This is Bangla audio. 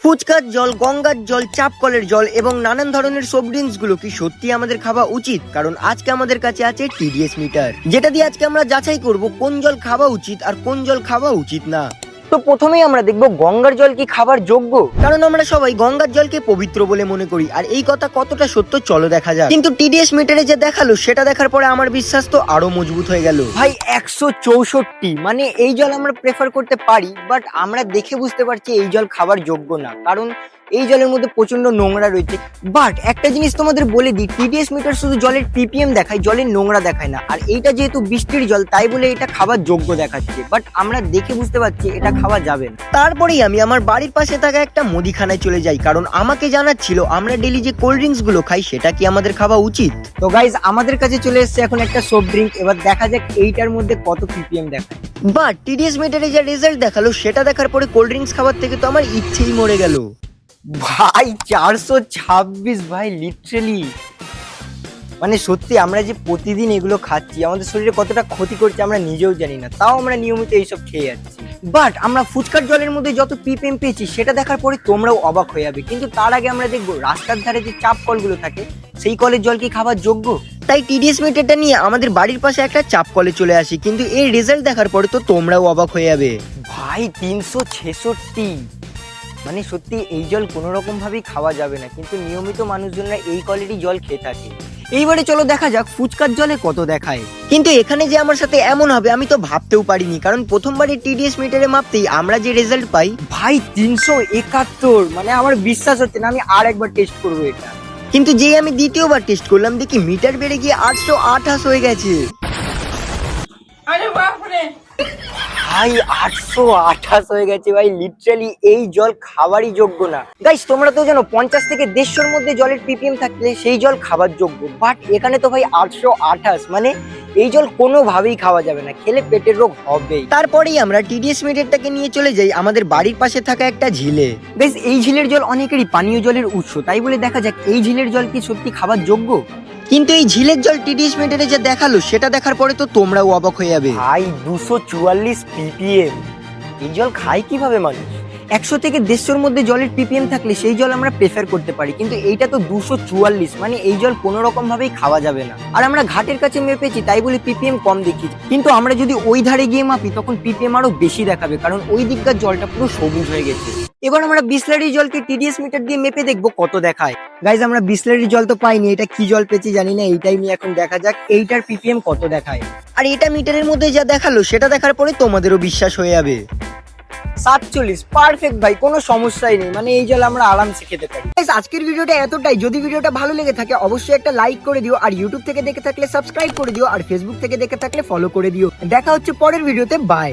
ফুচকার জল, গঙ্গার জল, চাপ কলের জল এবং নানান ধরনের সফট ড্রিঙ্কস গুলো কি সত্যি আমাদের খাওয়া উচিত? কারণ আজকে আমাদের কাছে আছে টিডিএস মিটার, যেটা দিয়ে আজকে আমরা যাচাই করব কোন জল খাওয়া উচিত আর কোন জল খাওয়া উচিত না। তো প্রথমেই আমরা দেখব গঙ্গার জল কি খাবার যোগ্য, কারণ আমরা সবাই গঙ্গার জলকে পবিত্র বলে মনে করি, আর এই কথা কতটা সত্য চলো দেখা যাক। কিন্তু টিডিএস মিটারে যে দেখালো সেটা দেখার পরে আমার বিশ্বাস তো আরো মজবুত হয়ে গেল। ভাই 164, মানে এই জল আমরা প্রেফার করতে পারি, বাট আমরা দেখে বুঝতে পারছি এই জল খাবার যোগ্য না, কারণ এই জলের মধ্যে প্রচন্ড নোংরা রয়েছে। বাট একটা জিনিস তোমাদের বলে দিই, টিডিএস মিটার শুধু জলের পিপিএম দেখায়, জলের নোংরা দেখায় না। আর এইটা যেহেতু বৃষ্টির জল, তাই বলে এটা খাবার যোগ্য দেখাচ্ছে, বাট আমরা দেখে বুঝতে পারছি এটা খাওয়া যাবে না। তারপরেই আমি আমার বাড়ির পাশে থাকা একটা মুদিখানায় চলে যাই, কারণ আমাকে জানাচ্ছিল আমরা ডেলি যে কোল্ড ড্রিঙ্কস গুলো খাই সেটা কি আমাদের খাওয়া উচিত। তো গাইজ আমাদের কাছে চলে এসেছে এখন একটা সফট ড্রিঙ্ক, এবার দেখা যাক এইটার মধ্যে কত পিপিএম দেখায়। বাট টিডিএস মিটারে যে রেজাল্ট দেখালো সেটা দেখার পরে কোল্ড ড্রিঙ্কস খাবার থেকে তো আমার ইচ্ছেই মরে গেল। ভাই 426, ভাই লিটারালি মানে সত্যি আমরা যে প্রতিদিন এগুলো খাচ্ছি আমাদের শরীরে কতটা ক্ষতি করছে আমরা নিজেও জানি না, তাও আমরা নিয়মিত এইসব খেয়ে যাচ্ছি। বাট আমরা ফুচকার জলের মধ্যে যত পিপিএম পেয়েছি সেটা দেখার পরে তোমরাও অবাক হয়ে যাবে। কিন্তু তার আগে আমরা দেখবো রাস্তার ধারে যে চাপ কলগুলো থাকে সেই কলের জল কি খাবার যোগ্য। তাই টিডিএস মিটারটা নিয়ে আমাদের বাড়ির পাশে একটা চাপ কলে চলে আসি, কিন্তু এর রেজাল্ট দেখার পরে তো তোমরাও অবাক হয়ে যাবে। ভাই 366, মানে সত্যি এই জল কোনো রকম ভাবেই খাওয়া যাবে না, কিন্তু নিয়মিত মানুষজনরা এই কোয়ালিটি জল খেয়ে থাকে। এইবারে চলো দেখা যাক ফুচকার জলে কত দেখায়। কিন্তু এখানে যে আমার সাথে এমন হবে আমি তো ভাবতেও পারিনি, কারণ প্রথমবারে টিডিএস মিটারে মাপতেই আমরা যে রেজাল্ট পাই ভাই 371, মানে আমার বিশ্বাস হচ্ছে না, আমি আর একবার টেস্ট করবো এটা। কিন্তু যেই আমি দ্বিতীয়বার টেস্ট করলাম দেখি মিটার বেড়ে গিয়ে 828 হয়ে গেছে। ভাই 828 হয়ে গেছে ভাই, লিটারালি এই জল খাবারই যোগ্য না। গাইস তোমরা তো জানো 50 থেকে 150-র মধ্যে জলের পিপিএম থাকলে সেই জল খাবার যোগ্য, বাট এখানে তো ভাই 828, মানে এই জল কোনোভাবেই খাওয়া যাবে না, খেলে পেটের রোগ হবেই। তারপরেই আমরা টিডিএস মিটারটাকে নিয়ে চলে যাই আমাদের বাড়ির পাশে থাকা একটা ঝিলে। বেশ এই ঝিলের জল অনেকেরই পানীয় জলের উৎস, তাই বলে দেখা যাক এই ঝিলের জল কি সত্যি খাবার যোগ্য। কিন্তু এই ঝিলের জল টিডিএস মিটারে যে দেখালো সেটা দেখার পরে তো তোমরাও অবাক হয়ে যাবে। ভাই 244 পিপিএম, এই জল খায় কিভাবে মানুষ? 100 থেকে 150-র মধ্যে জলের পিপিএম থাকলে সেই জল আমরা প্রেফার করতে পারি, কিন্তু এইটা তো 244, মানে এই জল কোনো রকম ভাবেই খাওয়া যাবে না। আর আমরা ঘাটের কাছে মেপেছি তাই বলে পিপিএম কম দেখি, কিন্তু আমরা যদি ওই ধারে গিয়ে মাপি তখন পিপিএম আরো বেশি দেখাবে, কারণ ওই দিককার জলটা পুরো সবুজ হয়ে গেছে। এবার আমরা বিসলারির জলকে টিডিএস মিটার দিয়ে মেপে দেখবো কত দেখায়। গাইজ আমরা বিসলারির জল তো পাইনি, এটা কি জল পেয়েছি জানি না, এইটাই নিয়ে এখন দেখা যাক এইটার পিপিএম কত দেখায়। আর এটা মিটারের মধ্যে যা দেখালো সেটা দেখার পরে তোমাদেরও বিশ্বাস হয়ে যাবে। 47, পারফেক্ট ভাই, কোনো সমস্যাই নেই, মানে এই জল আমরা আরামসে খেতে পারি। আজকের ভিডিওটা এতটাই, যদি ভিডিওটা ভালো লেগে থাকে অবশ্যই একটা লাইক করে দিও, আর ইউটিউব থেকে দেখে থাকলে সাবস্ক্রাইব করে দিও, আর ফেসবুক থেকে দেখে থাকলে ফলো করে দিও। দেখা হচ্ছে পরের ভিডিওতে, বাই।